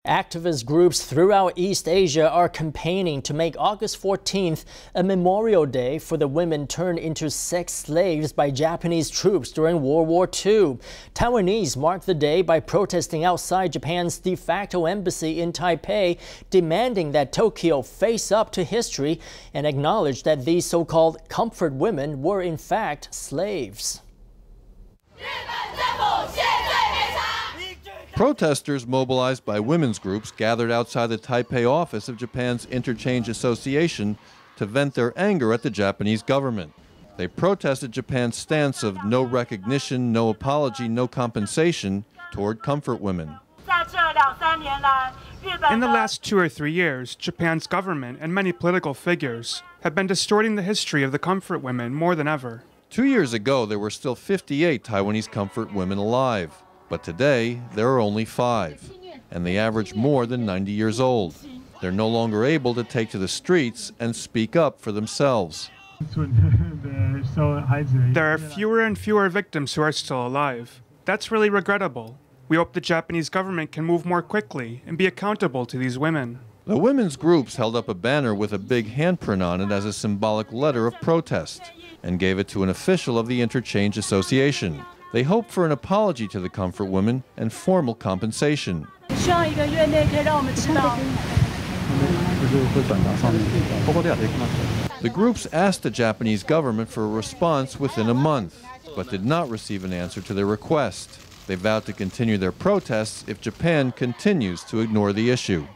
Activist groups throughout East Asia are campaigning to make August 14th a memorial day for the women turned into sex slaves by Japanese troops during World War II. Taiwanese marked the day by protesting outside Japan's de facto embassy in Taipei, demanding that Tokyo face up to history and acknowledge that these so-called comfort women were in fact slaves. Protesters mobilized by women's groups gathered outside the Taipei office of Japan's Interchange Association to vent their anger at the Japanese government. They protested Japan's stance of no recognition, no apology, no compensation toward comfort women. In the last 2 or 3 years, Japan's government and many political figures have been distorting the history of the comfort women more than ever. 2 years ago, there were still 58 Taiwanese comfort women alive. But today, there are only 5, and they average more than 90 years old. They're no longer able to take to the streets and speak up for themselves. There are fewer and fewer victims who are still alive. That's really regrettable. We hope the Japanese government can move more quickly and be accountable to these women. The women's groups held up a banner with a big handprint on it as a symbolic letter of protest and gave it to an official of the Interchange Association. They hope for an apology to the comfort women and formal compensation. The groups asked the Japanese government for a response within a month, but did not receive an answer to their request. They vowed to continue their protests if Japan continues to ignore the issue.